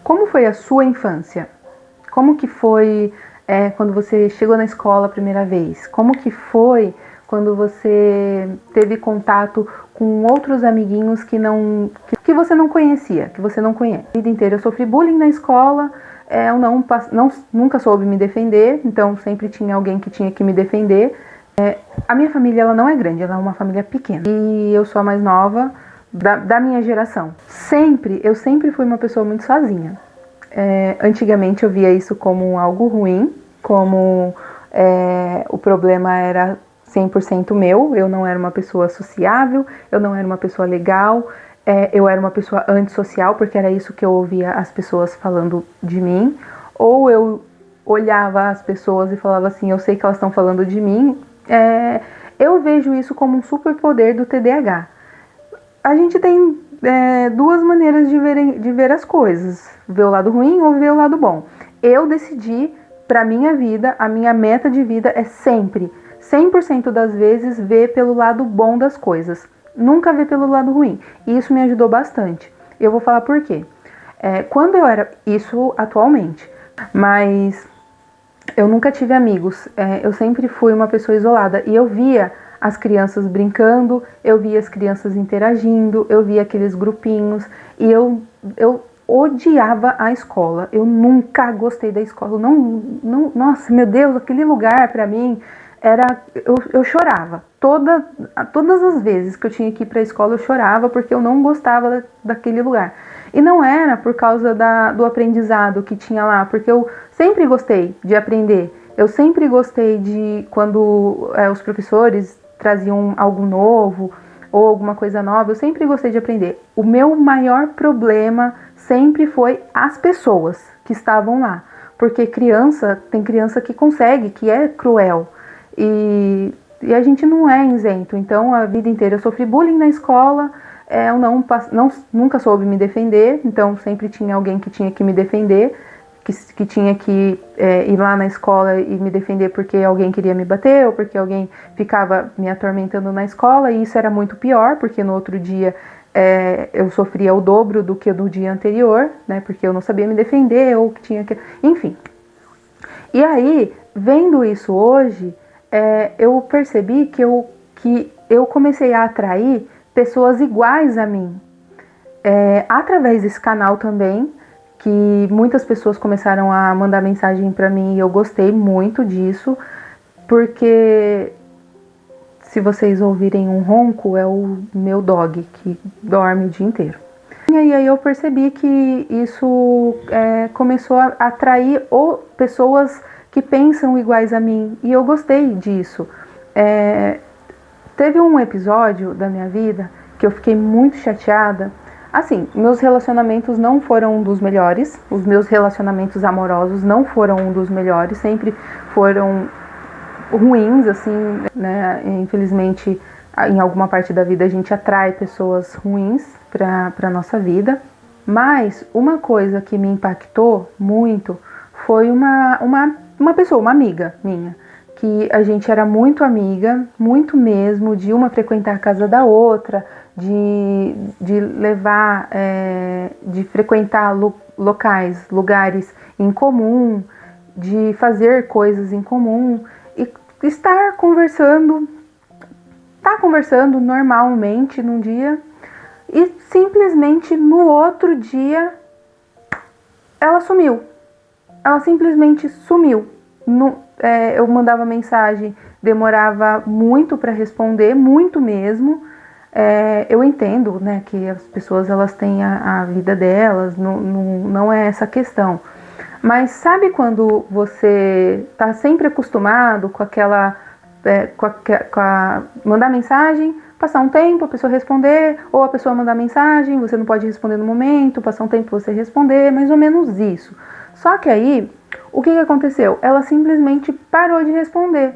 Como foi a sua infância? Como que foi quando você chegou na escola a primeira vez? Como que foi quando você teve contato com outros amiguinhos que você não conhecia, que você não conhece? A vida inteira eu sofri bullying na escola, eu nunca soube me defender, então sempre tinha alguém que tinha que me defender. A minha família ela não é grande, ela é uma família pequena. E eu sou a mais nova da minha geração. Eu sempre fui uma pessoa muito sozinha. Antigamente eu via isso como algo ruim, como o problema era 100% meu, eu não era uma pessoa sociável, eu não era uma pessoa legal, eu era uma pessoa antissocial, porque era isso que eu ouvia as pessoas falando de mim, ou eu olhava as pessoas e falava assim, eu sei que elas estão falando de mim. Eu vejo isso como um superpoder do TDAH. A gente tem duas maneiras de ver as coisas, ver o lado ruim ou ver o lado bom. Eu decidi, para minha vida, a minha meta de vida é sempre, 100% das vezes, ver pelo lado bom das coisas, nunca ver pelo lado ruim, e isso me ajudou bastante. Eu vou falar por quê. Quando eu era, isso atualmente, mas eu nunca tive amigos, eu sempre fui uma pessoa isolada, e eu via as crianças brincando, eu via as crianças interagindo, eu via aqueles grupinhos, e eu odiava a escola. Eu nunca gostei da escola. Nossa, meu Deus, aquele lugar pra mim era... Eu chorava. Todas as vezes que eu tinha que ir pra escola eu chorava porque eu não gostava daquele lugar. E não era por causa do aprendizado que tinha lá, porque eu sempre gostei de aprender. Eu sempre gostei de quando os professores traziam algo novo ou alguma coisa nova, eu sempre gostei de aprender. O meu maior problema sempre foi as pessoas que estavam lá, porque tem criança que consegue, que é cruel, e a gente não é isento. Então a vida inteira eu sofri bullying na escola, eu nunca soube me defender, então sempre tinha alguém que tinha que me defender, que tinha que ir lá na escola e me defender porque alguém queria me bater ou porque alguém ficava me atormentando na escola, e isso era muito pior, porque no outro dia eu sofria o dobro do que no dia anterior, né, porque eu não sabia me defender ou que tinha que... Enfim. E aí, vendo isso hoje, eu percebi que eu comecei a atrair pessoas iguais a mim. Através desse canal também, que muitas pessoas começaram a mandar mensagem pra mim e eu gostei muito disso, porque se vocês ouvirem um ronco, é o meu dog que dorme o dia inteiro. E aí eu percebi que isso começou a atrair pessoas que pensam iguais a mim, e eu gostei disso. Teve um episódio da minha vida que eu fiquei muito chateada. Assim, meus relacionamentos não foram um dos melhores, os meus relacionamentos amorosos não foram um dos melhores, sempre foram ruins, assim, né? Infelizmente, em alguma parte da vida a gente atrai pessoas ruins para nossa vida. Mas uma coisa que me impactou muito foi uma pessoa, uma amiga minha, que a gente era muito amiga, muito mesmo, de uma frequentar a casa da outra, de levar, de frequentar lugares em comum, de fazer coisas em comum e estar conversando normalmente num dia, e simplesmente no outro dia ela sumiu. Ela simplesmente sumiu. Eu mandava mensagem, demorava muito para responder, muito mesmo. Eu entendo, né, que as pessoas elas têm a vida delas, não é essa questão. Mas sabe quando você está sempre acostumado com aquela... mandar mensagem, passar um tempo, a pessoa responder, ou a pessoa mandar mensagem, você não pode responder no momento, passar um tempo você responder, mais ou menos isso. Só que aí, o que aconteceu? Ela simplesmente parou de responder.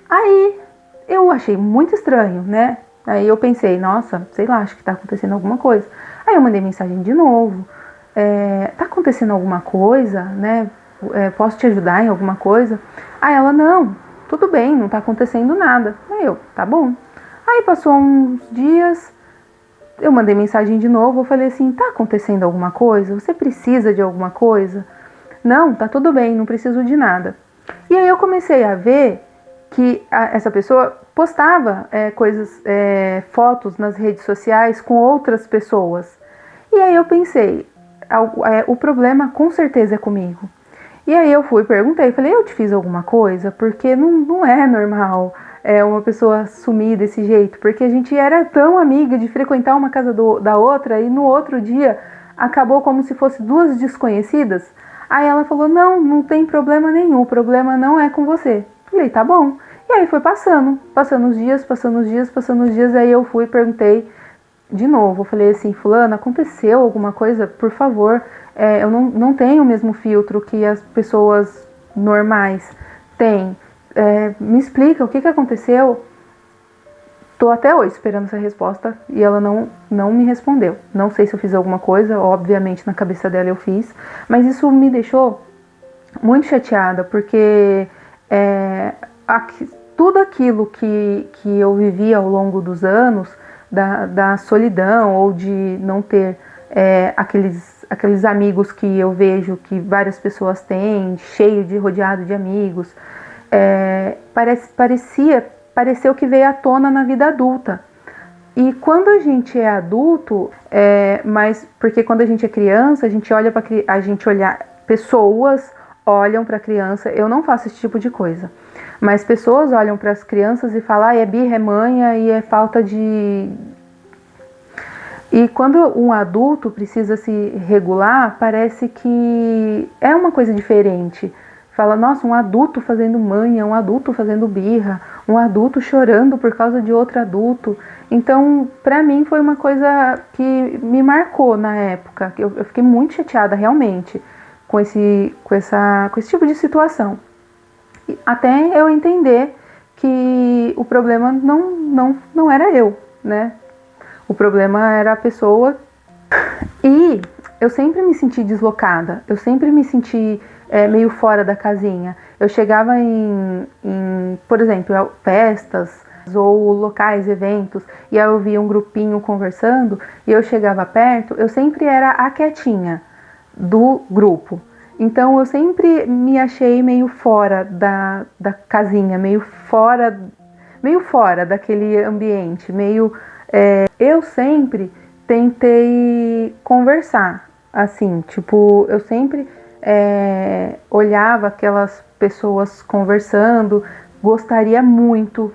Aí, eu achei muito estranho, né? Aí eu pensei, nossa, sei lá, acho que tá acontecendo alguma coisa. Aí eu mandei mensagem de novo. Tá acontecendo alguma coisa, né? Posso te ajudar em alguma coisa? Aí ela, não, tudo bem, não tá acontecendo nada. Aí eu, tá bom. Aí passou uns dias, eu mandei mensagem de novo, eu falei assim, tá acontecendo alguma coisa? Você precisa de alguma coisa? Não, tá tudo bem, não preciso de nada. E aí eu comecei a ver que essa pessoa postava fotos nas redes sociais com outras pessoas. E aí eu pensei, o problema com certeza é comigo. E aí eu fui, perguntei, falei, eu te fiz alguma coisa? Porque não é normal uma pessoa sumir desse jeito. Porque a gente era tão amiga de frequentar uma casa da outra e no outro dia acabou como se fosse duas desconhecidas. Aí ela falou, não tem problema nenhum, o problema não é com você. Falei, tá bom. E aí foi passando os dias, aí eu fui e perguntei de novo, eu falei assim, fulano, aconteceu alguma coisa? Por favor, eu não tenho o mesmo filtro que as pessoas normais têm. Me explica o que aconteceu? Tô até hoje esperando essa resposta e ela não me respondeu. Não sei se eu fiz alguma coisa, obviamente na cabeça dela eu fiz, mas isso me deixou muito chateada, porque tudo aquilo que eu vivi ao longo dos anos, da solidão ou de não ter aqueles amigos que eu vejo que várias pessoas têm, rodeado de amigos, pareceu que veio à tona na vida adulta. E quando a gente é adulto, mas porque quando a gente é criança, pessoas olham para a criança, eu não faço esse tipo de coisa, mas pessoas olham para as crianças e falam, é birra, é manha e é falta de... E quando um adulto precisa se regular, parece que é uma coisa diferente. Fala, nossa, um adulto fazendo manha, um adulto fazendo birra, um adulto chorando por causa de outro adulto. Então, pra mim foi uma coisa que me marcou na época. Eu fiquei muito chateada realmente com esse tipo de situação. Até eu entender que o problema não era eu, né? O problema era a pessoa. E eu sempre me senti deslocada, eu sempre me senti meio fora da casinha. Eu chegava por exemplo, festas ou locais, eventos, e aí eu via um grupinho conversando, e eu chegava perto, eu sempre era a quietinha do grupo. Então eu sempre me achei meio fora da casinha, meio fora daquele ambiente, eu sempre tentei conversar, assim, tipo, eu sempre olhava aquelas pessoas conversando, gostaria muito,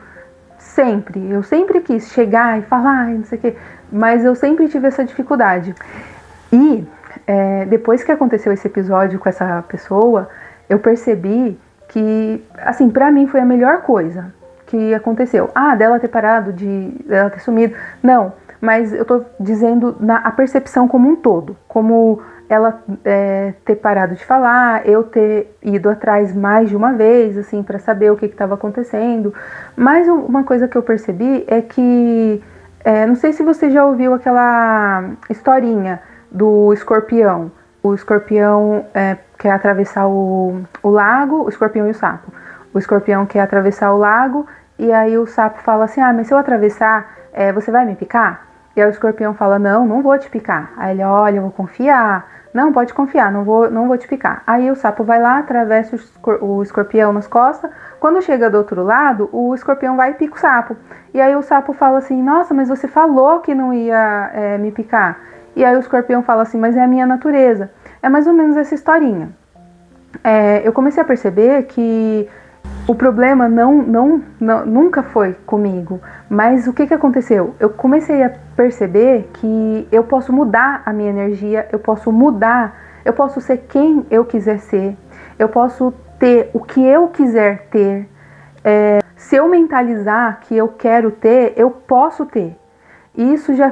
eu sempre quis chegar e falar, não sei o quê, mas eu sempre tive essa dificuldade. E depois que aconteceu esse episódio com essa pessoa, eu percebi que, assim, pra mim foi a melhor coisa que aconteceu. Dela ter parado, dela ter sumido, não, mas eu tô dizendo a percepção como um todo, como ela ter parado de falar, eu ter ido atrás mais de uma vez, assim, para saber o que estava acontecendo. Mas uma coisa que eu percebi é que, não sei se você já ouviu aquela historinha do escorpião. O escorpião quer atravessar o lago, o escorpião e o sapo. O escorpião quer atravessar o lago e aí o sapo fala assim, mas se eu atravessar, você vai me picar? E aí o escorpião fala, não vou te picar. Aí ele, olha, eu vou confiar. Não, pode confiar, não vou te picar. Aí o sapo vai lá, atravessa o escorpião nas costas. Quando chega do outro lado, o escorpião vai e pica o sapo. E aí o sapo fala assim, nossa, mas você falou que não ia me picar. E aí o escorpião fala assim, mas é a minha natureza. É mais ou menos essa historinha. Eu comecei a perceber que o problema nunca foi comigo, mas o que aconteceu? Eu comecei a perceber que eu posso mudar a minha energia, eu posso ser quem eu quiser ser, eu posso ter o que eu quiser ter. Se eu mentalizar que eu quero ter, eu posso ter. E isso já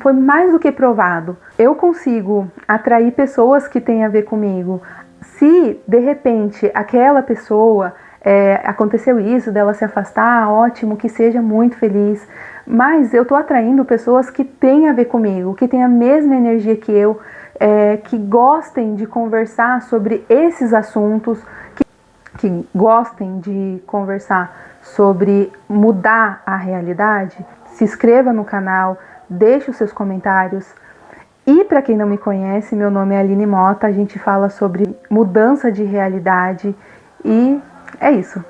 foi mais do que provado. Eu consigo atrair pessoas que têm a ver comigo. Se, de repente, aquela pessoa... aconteceu isso, dela se afastar, ótimo, que seja muito feliz, mas eu tô atraindo pessoas que têm a ver comigo, que têm a mesma energia que eu, que gostem de conversar sobre esses assuntos, que gostem de conversar sobre mudar a realidade. Se inscreva no canal, deixe os seus comentários. E para quem não me conhece, meu nome é Aline Mota, a gente fala sobre mudança de realidade e é isso.